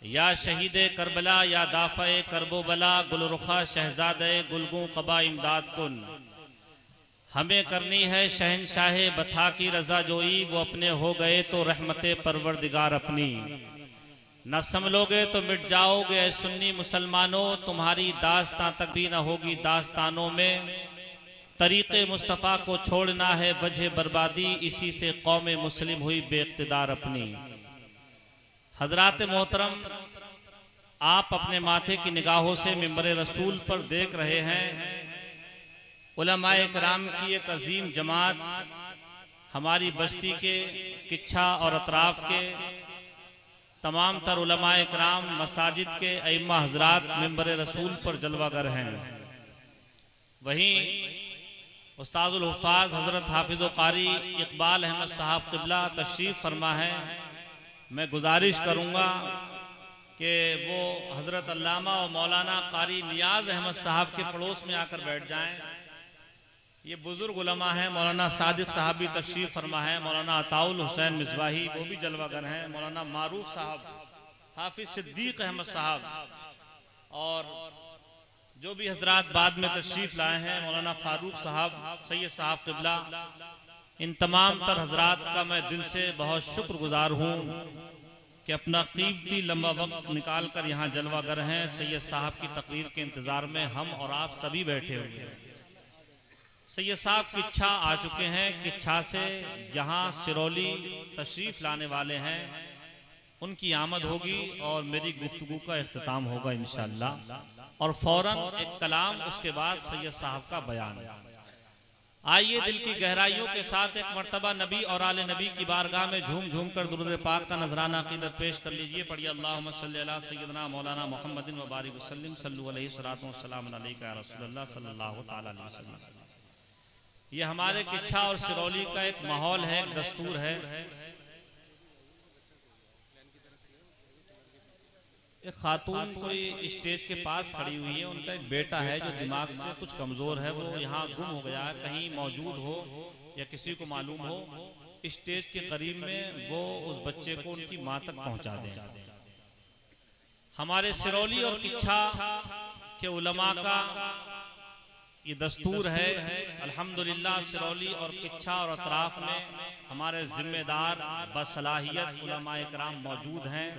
या शहीद करबला या दाफ़े करबो बला गुलरुखा शहजादे गुलगू कबा इमदाद कुन। हमें करनी है शहनशाह बथा की रजा जोई, वो अपने हो गए तो रहमते परवरदिगार अपनी। न संभलोगे तो मिट जाओगे ऐ सुन्नी मुसलमानों, तुम्हारी दास्तां तक भी न होगी दास्तानों में। तरीक़े मुस्तफ़ा को छोड़ना है वजह बर्बादी, इसी से कौम मुस्लिम हुई बेइख्तिदार अपनी। हजरात मोहतरम, आप अपने माथे की निगाहों से मिंबर रसूल पर देख रहे हैं उलमाए कराम की एक अजीम जमात हमारी बस्ती के किच्छा और अतराफ के तमाम तर उलमाए कराम मसाजिद के अइम्मा हजरात मिंबर रसूल पर जलवागर हैं। वहीं उस्तादुल हुफ़ाज़ हज़रत हाफिज़ कारी इकबाल अहमद साहब क़िबला तशरीफ़ फरमा है। मैं गुजारिश करूँगा कि वो हज़रत अल्लामा और मौलाना कारी नियाज़ अहमद साहब के पड़ोस में आकर बैठ जाएं। ये बुजुर्ग उलमा हैं। मौलाना सादिक साहब भी तशरीफ़ फरमा है, मौलाना अताउल हुसैन मिज़वाही वो भी जलवागर हैं, मौलाना मारूफ साहब, हाफिज़ सिद्दीक़ अहमद साहब और जो भी हजरात बाद में तशरीफ़ लाए हैं, मौलाना फारूक साहब, सैयद साहब क़िबला, इन तमाम तर हजरात का मैं दिल से बहुत शुक्रगुजार हूँ कि अपना कीमती लंबा वक्त निकाल कर यहाँ जलवागर हैं। सैयद साहब की तकरीर के इंतज़ार में हम और आप सभी बैठे हुए हैं। सैयद साहब किच्छा आ चुके हैं। किच्छा से जहाँ सिरौली तशरीफ़ लाने वाले हैं उनकी आमद होगी और मेरी गुफ्तगू का इख्तिताम होगा इंशाअल्लाह, और फौरन एक कलाम, उसके बाद सैयद साहब का बयान। आइए दिल की गहराइयों के साथ एक मर्तबा नबी और आले नबी की बारगाह में झूम झूम कर दुरूद पाक का नजराना अक़ीदत पेश कर लीजिए। पढ़िए अल्लाहुम्मा सल्ली अला सय्यदना मौलाना मुहम्मदिन व बारिक वसल्लिम सल्लु अलैहि सलातो वस्सलाम अलैका या रसूलल्लाह सल्लल्लाहु तआला अलैहि वसल्लम। ये हमारे किच्छा और सिरौली का एक माहौल है, एक दस्तूर है। एक खातून कोई स्टेज के पास खड़ी हुई है, उनका एक बेटा है जो दिमाग से कुछ कमजोर है, वो यहाँ गुम हो गया है, कहीं मौजूद हो या किसी को मालूम हो स्टेज के करीब में वो उस बच्चे को उनकी माँ तक पहुँचा दें। हमारे सिरौली और किच्छा के उलमा का ये दस्तूर है। अल्हम्दुलिल्लाह सिरौली और किच्छा और अतराफ में हमारे जिम्मेदार बसलाहियत उलमाए कराम मौजूद हैं।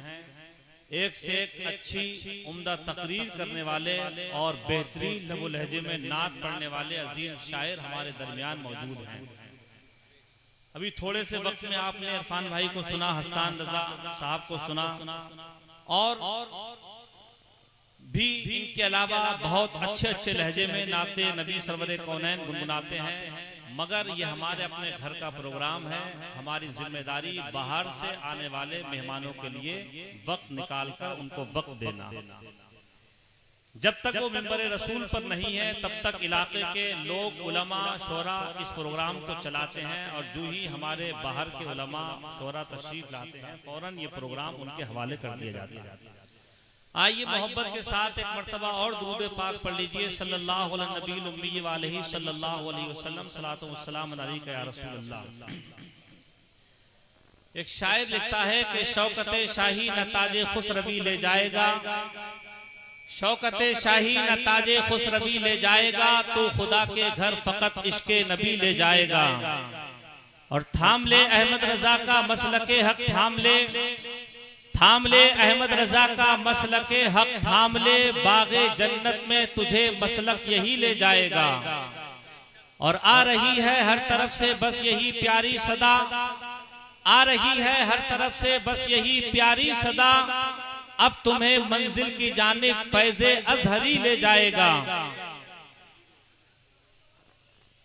एक से एक अच्छी उम्दा तकरीर करने वाले और बेहतरीन लबो लहजे में नात पढ़ने वाले अजीम शायर हमारे दरमियान मौजूद हैं। अभी थोड़े से वक्त में आपने इरफान भाई को सुना, हसन रजा साहब को सुना, और भी इनके अलावा बहुत अच्छे अच्छे लहजे में नाते नबी सरवरे कौनैन गुनगुनाते हैं। मगर ये हमारे अपने घर का प्रोग्राम है, हमारी जिम्मेदारी बाहर से आने वाले मेहमानों के लिए वक्त निकालकर उनको वक्त देना। जब तक वो मिंबर रसूल पर नहीं है तब तक इलाके के लोग उलमा शोरा इस प्रोग्राम को चलाते हैं, और जो ही हमारे बाहर के उलमा शोरा तशरीफ लाते हैं फौरन ये प्रोग्राम उनके हवाले कर दिया जाता है। आइए मोहब्बत के साथ एक मर्तबा और दुरूद पाक पढ़ लीजिए। सल्लल्लाहु अलैहि नबील उम्मी व अलैहि सल्लल्लाहु अलैहि वसल्लम सलातो वस्सलाम अलैका या रसूलल्लाह। एक शायर लिखता है कि शौकते शाही न ताजे खुसरवी ले जाएगा, शौकते शाही न ताजे खुसरवी ले जाएगा, तो खुदा के घर फकत इश्के नबी ले जाएगा। और थाम ले अहमद रजा का मसलके हक, थाम ले अहमद रजा का मसलके हक, थाम ले बागे जन्नत में तुझे मसलक यही ले जाएगा। और आ रही है हर तरफ से बस यही प्यारी सदा, आ रही है हर तरफ से बस यही प्यारी सदा, अब तुम्हें मंजिल की जानिब फैज़े अज़हरी ले जाएगा।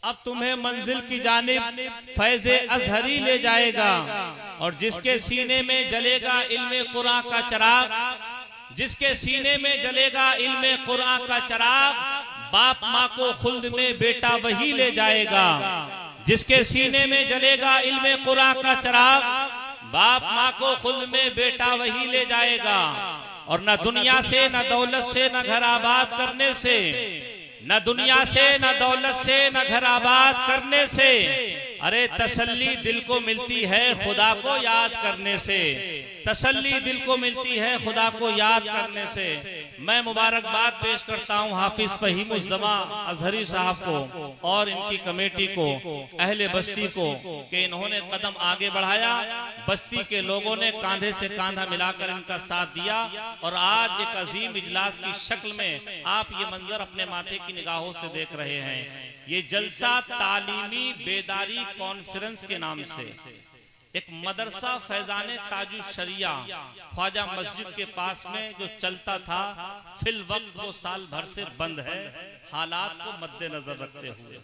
अब तुम्हें मंजिल की जानिब फैज़े अज़हरी ले जाएगा। और जिसके सीने में जलेगा इल्मे कुरान का चिराग, जिसके सीने में जलेगा इल्मे कुरान का चिराग, बाप माँ को खुल्द में बेटा वही ले जाएगा। जिसके सीने में जलेगा इल्मे कुरान का चिराग, बाप माँ को खुल्द में बेटा वही ले जाएगा। और न दुनिया से न दौलत से न घर आबाद करने से, न दुनिया से न दौलत से न घर आबाद करने से, अरे तसल्ली दिल को मिलती है खुदा को याद करने से। तसल्ली दिल को मिलती है खुदा को याद करने से। मैं मुबारकबाद पेश करता हूँ हाफिज फहीमुज़्ज़मा अजहरी साहब को और इनकी कमेटी को, अहले बस्ती को, कि इन्होंने कदम आगे बढ़ाया। बस्ती के लोगों ने कांधे से कांधा मिलाकर इनका साथ दिया और आज एक अजीम इजलास की शक्ल में आप ये मंजर अपने माथे की निगाहों से देख रहे हैं। ये जलसा तालीमी बेदारी कॉन्फ्रेंस के नाम से एक मदरसा फैजाने ताजुश शरिया ख्वाजा मस्जिद के पास में जो चलता था, फिल वक्त वो साल भर से बंद है, हालात को मद्देनजर रखते हुए।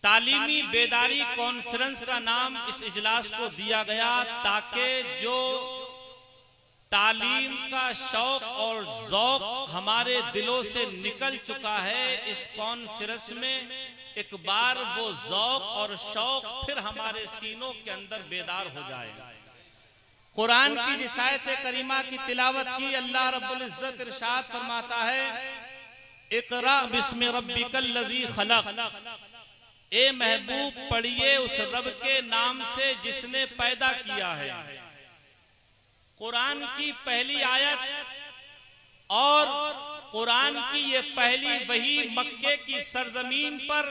तालीमी बेदारी कॉन्फ्रेंस का नाम इस इजलास को दिया गया ताकि जो तालीम का शौक और ज़ौक़ हमारे दिलों से निकल चुका है, इस कॉन्फ्रेंस में एक बार वो ज़ौक़ और शौक फिर हमारे सीनों के अंदर बेदार हो जाए। कुरान की जिस आयत करीमा की तिलावत की, अल्लाह रब्बुल इज्जत इरशाद फरमाता है, इक़रा बिस्मि रब्बिकल लज़ी खलक़, ए महबूब पढ़िए उस रब के नाम से जिसने पैदा किया है। कुरान की पहली आयत और कुरान की ये पहली वही मक्के की सरजमीन पर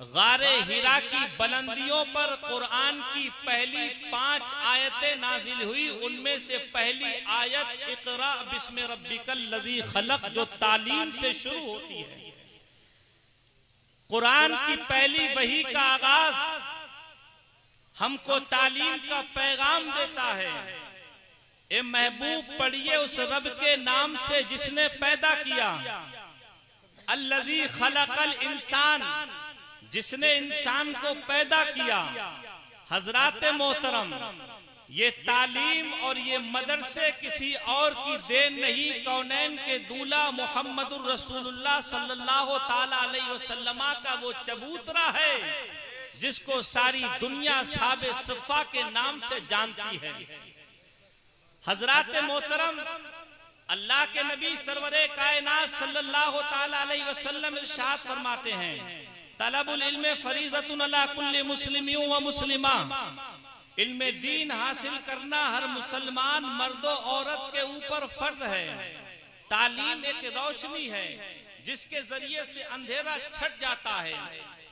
गारे हिरा की बुलंदियों पर कुरान की पहली 5 आयतें नाजिल हुई। उनमें से पहली आयत इक़रा बिस्मि रब्बिकल लज़ी खलक़ जो तालीम से शुरू होती है। कुरान की पहली वही का आगाज हमको तालीम का पैगाम देता है, ए महबूब पढ़िए उस रब के नाम से जिसने पैदा किया, अल्लज़ी खलक़ल इंसान, जिसने इंसान को पैदा किया। हजरात मोहतरम, ये तालीम और ये मदरसे किसी और की देन नहीं, कौनैन के दूल्हा मुहम्मदुर रसूलुल्लाह सल्लल्लाहु ताला अलैहि वसल्लम का वो चबूतरा है जिसको सारी दुनिया साबे सफ़ा के नाम से जानती है। हजरात मोहतरम, अल्लाह के नबी सरवरे कायनात सल्लल्लाहु ताला अलैहि वसल्लम इरशाद फरमाते हैं, तलबुल इल्म फरीज़तुन अला कुल्ली मुस्लिमिन व मुस्लिमा, इल्म दीन हासिल करना हर मुसलमान मर्द और औरत के ऊपर फर्ज है। तालीम एक रोशनी है जिसके जरिए से अंधेरा छट जाता है।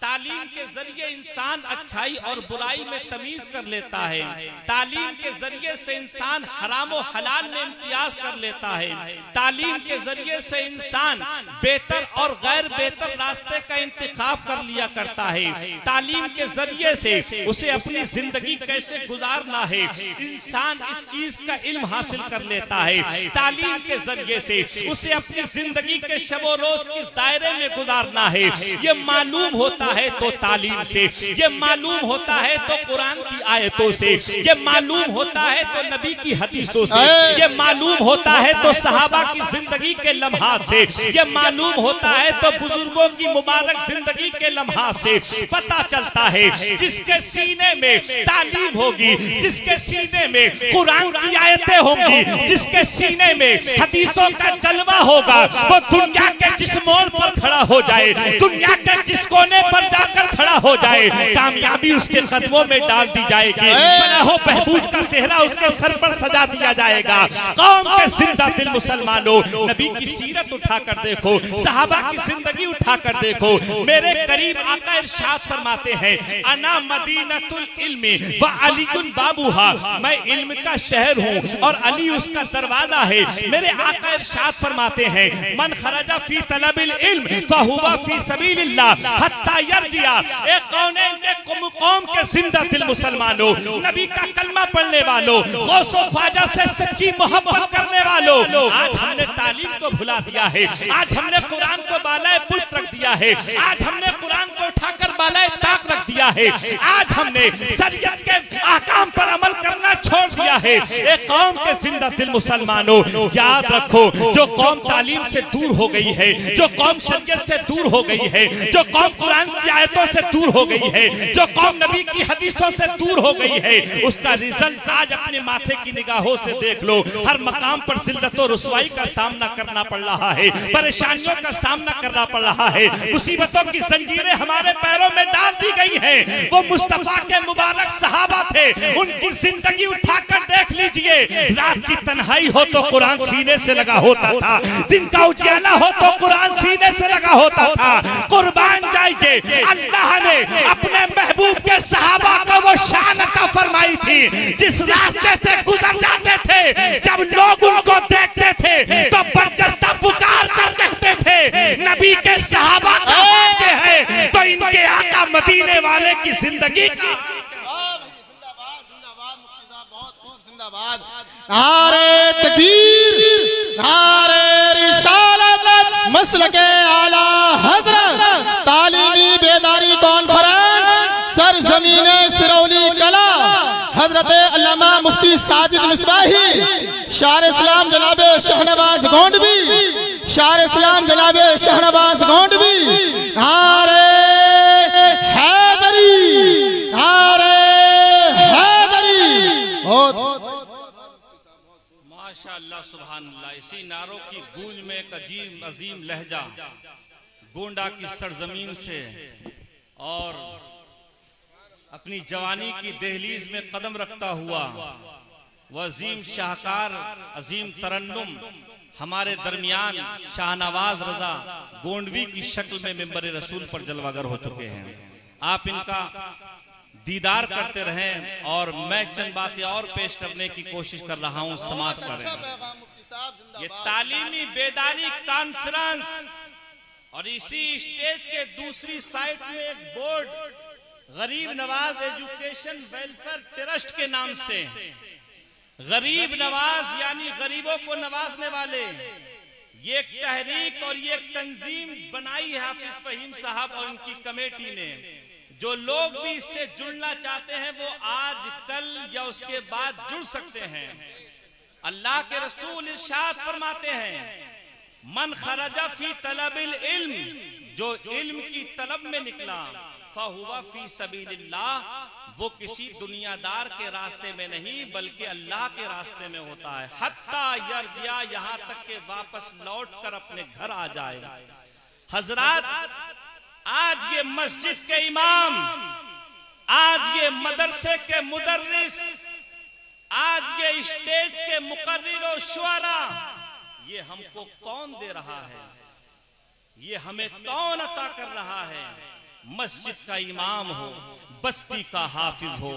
तालीम के जरिए इंसान अच्छाई और बुराई में तमीज कर लेता है। तालीम के जरिए से इंसान हराम और हलाल में इम्तियाज कर लेता है। तालीम के जरिए से इंसान बेहतर और गैर बेहतर रास्ते का इंतखाब कर लिया करता है। तालीम के जरिए से उसे अपनी जिंदगी कैसे गुजारना है, इंसान इस चीज का इल्म हासिल कर लेता है। तालीम के जरिए से उसे अपनी जिंदगी के शबो रोज किस दायरे में गुजारना है ये मालूम होता है। तो तालीम से ये मालूम होता है, तो कुरान की आयतों से ये मालूम होता है, तो नबी की हदीसों से ये मालूम होता है, तो सहाबा की जिंदगी के लम्हात से ये मालूम होता है, तो बुजुर्गों की मुबारक जिंदगी के लम्हात से पता चलता है। जिसके सीने में तालीम होगी, जिसके सीने में कुरान की आयतें होंगी, जिसके सीने में हदीसों का जलवा होगा, वो दुनिया के जिस मोड़ पर खड़ा हो जाए, दुनिया के जिस कोने पर जाकर खड़ा हो जाए, कामयाबी उसके कदमों में डाल दी जाएगी। पनाहो बहबूद का सेहरा उसके सर पर सजा दिया जाएगा। कौम के जिंदा दिल मुसलमानों, नबी की सीरत उठाकर देखो, सहाबा की जिंदगी उठाकर देखो। मेरे करीब आका इरशाद फरमाते हैं, अना मदीनतुल इल्मी व अलीयुन बाबूहा, मैं इल्म का शहर हूँ और अली उसका दरवाजा है। मेरे आका इरशाद फरमाते हैं, मन खरजा फी तलबिल इल्म फहुवा फी सबीलिल्लाह हत्ता यरजिया। एक कौनैन के कौम के जिंदा दिल मुसलमानों, नबी का कलमा पढ़ने वालों, गौसो ख्वाजा से सच्ची मोहब्बत करने वालों, आज हमने तालीम को भुला दिया है। आज हमने कुरान को बालाए पुष्ट रख दिया है। आज हमने कुरान को उठाकर बालाए ताक रख दिया है। आज हमने शरीयत के ahकाम पर अमल करना छोड़ दिया है। एक कौम के जिंदा दिल मुसलमानों, याद रखो, जो कौम तालीम से दूर हो गई है, जो कौम शरीयत से दूर हो गई है, जो कौम कुरान की आयतों से दूर हो गई है, जो कौम नबी की हदीसों से दूर हो गई है, उसका रिजल्ट आज अपने माथे की निगाहों से देख लो। हर मकाम पर जिल्लत और रुसवाई का सामना करना पड़ रहा है, परेशानियों का सामना करना पड़ रहा है, मुसीबतों की जंजीरें हमारे हमारे पैरों में डाल दी गई है। वो मुस्तफा के मुबारक सहाबा थे, उनकी जिंदगी उठाकर देख लीजिए। रात की तन्हाई हो तो कुरान सीने से लगा होता था, दिन का उजाला हो तो कुरान सीने से लगा होता था। कुर्बान जाइए, अल्लाह ने अपने महबूब के सहाबा को वो शान अता फरमाई थी, जिस रास्ते से गुजर जाते थे, जब लोग उनको देखते थे तो बरजस्ता पुकार कर कहते थे नबी के सहाबा के हैं तो इनके आका मदीने वाले की जिंदगी का। नारे तकबीर, नारे रिसालत, मसलके आला हजरत, तालीमी बेदारी कॉन्फ्रेंस सरजमीने सिरौली कला, हजरत अल्लामा मुफ्ती साजिद मिसबाही, शार इस्लाम जनाबे शहनवाज गोंडवी, शार इस्लाम जनाबे शहनवाज गोंडवी, नारे हैदरी, नारे हैदरी। माशाअल्लाह सुभान अल्लाह। इसी नारों की गूंज में एक अजीम अजीम लहजा गोंडा की सरजमीन से और अपनी जवानी की दहलीज में कदम रखता हुआ वह अजीम शाहकार अजीम तरन्नुम हमारे दरमियान शाहनवाज रजा गोंडवी की शक्ल में मिंबर रसूल पर जलवागर हो चुके हैं। आप इनका दीदार करते रहें और मैं चंद बातें और पेश करने की कोशिश कर रहा हूं, समाप्त करें। ये तालीमी बेदारी कॉन्फ्रेंस और इसी स्टेज के दूसरी साइड में एक बोर्ड गरीब नवाज एजुकेशन वेलफेयर ट्रस्ट के नाम से, गरीब नवाज यानी गरीबों को नवाजने वाले, ये एक तहरीक और ये एक तंजीम बनाई है हाफिज फहीम साहब और उनकी कमेटी ने। जो लोग भी इससे जुड़ना चाहते हैं वो आज कल या उसके बाद जुड़ सकते हैं। अल्लाह के रसूल इरशाद फरमाते हैं, मन खरजा फी तलबिल इल्म, जो इल्म की तलब में निकला, फहुवा फी सबीलिल्लाह, वो किसी दुनियादार के रास्ते में नहीं बल्कि अल्लाह के रास्ते में होता है। हत्ता यरजिया, यहाँ तक के वापस लौट कर अपने घर आ जाए। हजरात, आज ये मस्जिद के इमाम, आज ये मदरसे के मुदर्रिस, आज ये स्टेज के मुकर्रिर और शुआरा, ये हमको कौन दे रहा है? ये हमें कौन अता कर रहा है? मस्जिद का इमाम हो, बस्ती का हाफिज हो,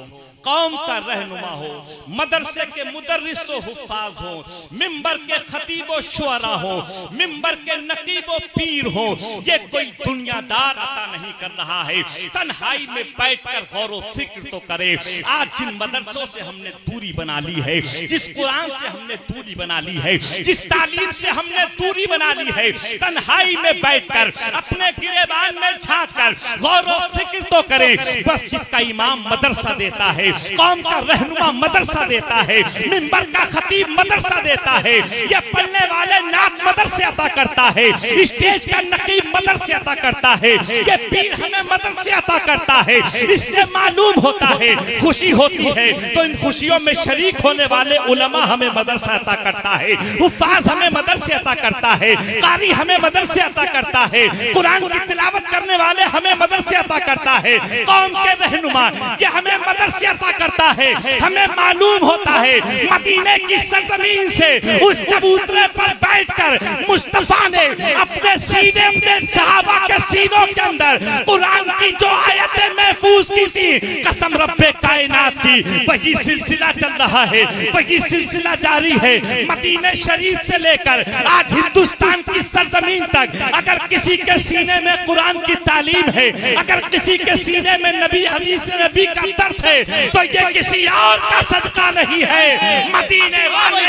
कौम का रहनुमा हो, मदरसे के मुदर्रिस व हुफ्फाज हो, मिंबर के खतीब व शुअरा हो, मिंबर के नकीब व पीर हो, ये कोई दुनियादार अता नहीं कर रहा है। तन्हाई में बैठकर गौर व फिक्र तो करे। आज जिन मदरसों से हमने दूरी बना ली है, जिस कुरान से हमने दूरी बना ली है, जिस तालीम से हमने दूरी बना ली है, तन्हाई में बैठकर अपने गिरेबान में झांक कर गौर व फिक्र तो करे। मस्जिद का इमाम मदरसा देता है, कौम का रहनुमा मदरसा देता है, मिंबर का खतीब मदरसा देता है, ये पढ़ने वाले नात मदरसे अता करता है, स्टेज का नकीब मदरसे अता करता है, ये पीर हमें मदरसे अता करता है। इससे मालूम होता है खुशी होती है तो इन खुशियों में शरीक होने वाले उलमा हमें मदरसा अता करता है, हुफ्फाज हमें मदरसे अता करता है, कारी हमें मदरसे अता करता है, कुरान की तिलावत करने वाले हमें मदरसे अता करता है, कौम के रहनुमा ये हमें मदरसे अता करता है। हमें मालूम होता है मदीने की सरजमीन से उस चबूतरे पर बैठकर मुस्तफा ने अपने सीने, अपने सहाबा के सीनों के अंदर कुरान की जो आयतें महफूज की थी, कसम रब्बे कायनात की, वही सिलसिला चल रहा है, वही सिलसिला जारी है। मदीने शरीफ से लेकर आज हिंदुस्तान की सरजमीन तक अगर किसी के सीने में कुरान की तालीम है, अगर किसी के सीने में नबी हदीस नबी का दर्द है, तो ये किसी और का सदका नहीं है, मदीने वाले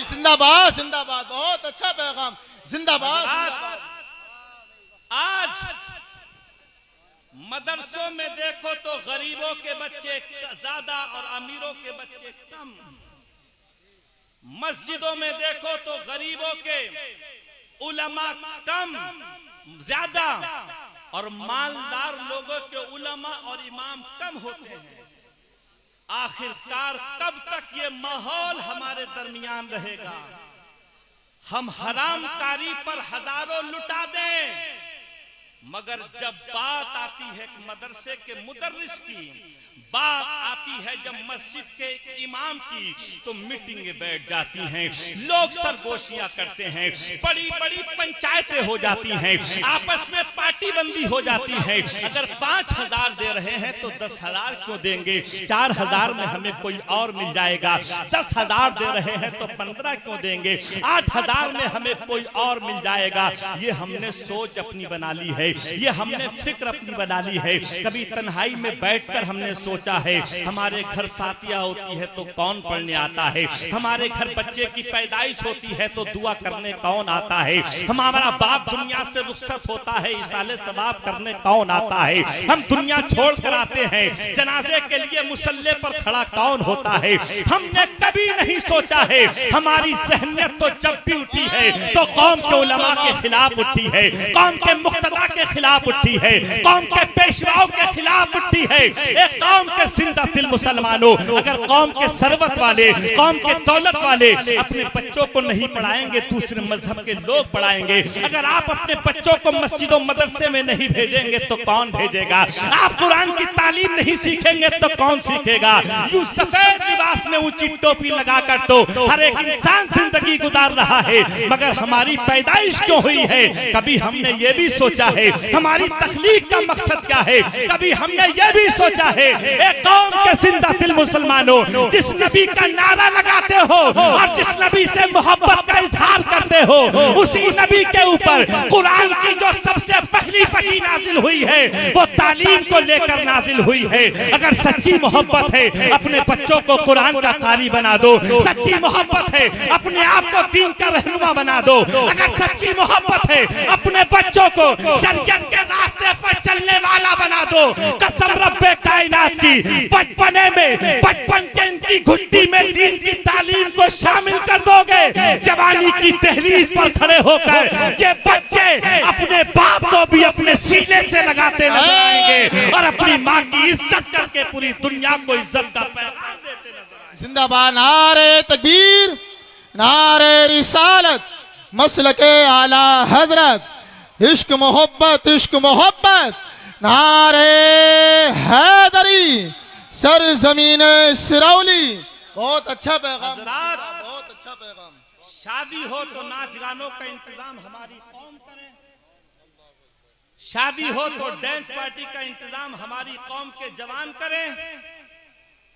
जिंदाबाद जिंदाबाद। बहुत अच्छा पैगाम, जिंदाबाद। आज मदरसों में देखो तो गरीबों के बच्चे ज्यादा और अमीरों के बच्चे कम। मस्जिदों में देखो तो गरीबों के उलमा कम ज्यादा और मालदार लोगों के उलमा और इमाम कम होते हैं। आखिरकार कब तक ये माहौल हमारे दरमियान रहेगा? हम हराम कारी पर हजारों लुटा दें, मगर जब बात आती है मदरसे के मुदर्रिस की, बात आती है जब मस्जिद के इमाम की, तो मीटिंगें बैठ जाती हैं, लोग सरगोशियां करते हैं, बड़ी बड़ी पंचायतें हो जाती हैं, आपस में पार्टी बंदी हो जाती है। अगर 5,000 दे रहे हैं तो 10,000 क्यों देंगे, 4,000 में हमें कोई और मिल जाएगा। 10,000 दे रहे हैं तो 15 क्यों देंगे, 8,000 में हमें कोई और मिल जाएगा। ये हमने सोच अपनी बना ली है, ये हमने फिक्र अपनी बना ली है। कभी तन्हाई में बैठकर हमने सोचा है, हमारे घर फातिहा होती है तो कौन पढ़ने आता है, हमारे घर बच्चे की पैदाइश होती है तो दुआ करने कौन आता है, हमारा बाप दुनिया से रुखसत होता है इसाले सवाब करने कौन आता है, हम दुनिया छोड़ कर आते हैं जनाजे के लिए मुसल्ले पर खड़ा कौन होता है। हमने कभी नहीं सोचा है, हमारी ज़हनियत तो जब भी उठी है तो कौम के उलमा के खिलाफ उठी है, कौम के मुक्तदा के खिलाफ उठी है, कौम के पेशवाओं के खिलाफ उठी है। एक कौम के जिंदा दिल मुसलमानों, अगर कौम के सरवत वाले, कौम के दौलत वाले अपने बच्चों को नहीं पढ़ाएंगे, दूसरे मजहब के लोग पढ़ाएंगे। अगर आप अपने बच्चों को मस्जिदों मदरसे में नहीं भेजेंगे तो कौन भेजेगा, आप कुरान की तालीम नहीं सीखेंगे तो कौन सीखेगा। यूं सफेद लिबास में ऊंची टोपी लगाकर तो हर एक इंसान जिंदगी गुजार रहा है, मगर हमारी पैदाइश क्यों हुई है, कभी हमने ये भी सोचा है हमारी तख्लीक का मकसद क्या है, कभी हमने ये भी सोचा है। एक कौम के जिंदा दिल मुसलमानों, जिस नबी का नारा लगाते हो और जिस नबी से मोहब्बत का इजहार करते हो, उसी नबी के ऊपर कुरान की जो सबसे पहली वही नाजिल हुई है वो तालीम को लेकर नाजिल हुई है। अगर सच्ची मोहब्बत है अपने बच्चों को कुरान का कारी बना दो, सच्ची मोहब्बत है अपने आप को दीन का रहनुमा बना दो, अगर सच्ची मोहब्बत है अपने बच्चों को शरीयत के रास्ते पर चलने वाला बना दो। कसम रब्बे कायनात की, बचपन के इनकी घुट्टी में दीन की तालीम को शामिल कर दोगे, जवानी की तहरीर पर खड़े होकर ये बच्चे अपने बाप को भी अपने सीने से लगाते नजर आएंगे और अपनी माँ की इज्जत करके पूरी दुनिया को इज्जत का पैगाम देते नजर आएंगे। जिंदाबाद नारे तकबीर, नारे रिसालत, मसलके आला हजरत, इश्क मोहब्बत, इश्क मोहब्बत, नारे हैदरी, सर जमीन सिरौली। बहुत अच्छा पैगाम, बहुत अच्छा पैगाम। शादी हो तो नाच गानों का इंतजाम हमारी कौम करे, शादी हो तो डांस पार्टी का इंतजाम हमारी कौम के जवान करें,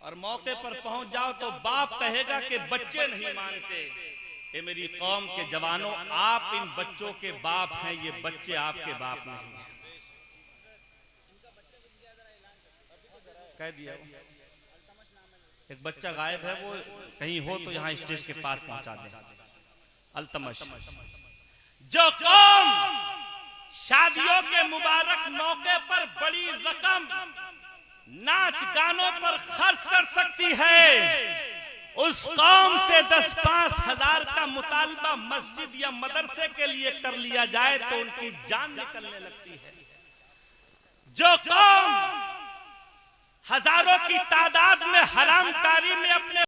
और मौके पर पहुंच जाओ तो बाप कहेगा कि बच्चे नहीं मानते। ये मेरी कौम के जवानों, आप इन बच्चों के बाप हैं, ये बच्चे आपके बाप नहीं हैं। कह दिया एक बच्चा गायब है, वो कहीं हो तो यहाँ स्टेज के पास पहुंचा दे। अल्तमश, जो कौम शादियों के मुबारक मौके पर बड़ी रकम नाच गानों पर खर्च कर सकती है, उस कौम से 10-5 हजार का मुतालबा मस्जिद या मदरसे के लिए कर लिया जाए तो उनकी जान निकलने लगती है। जो कौम हजारों की तादाद में हरामकारी में अपने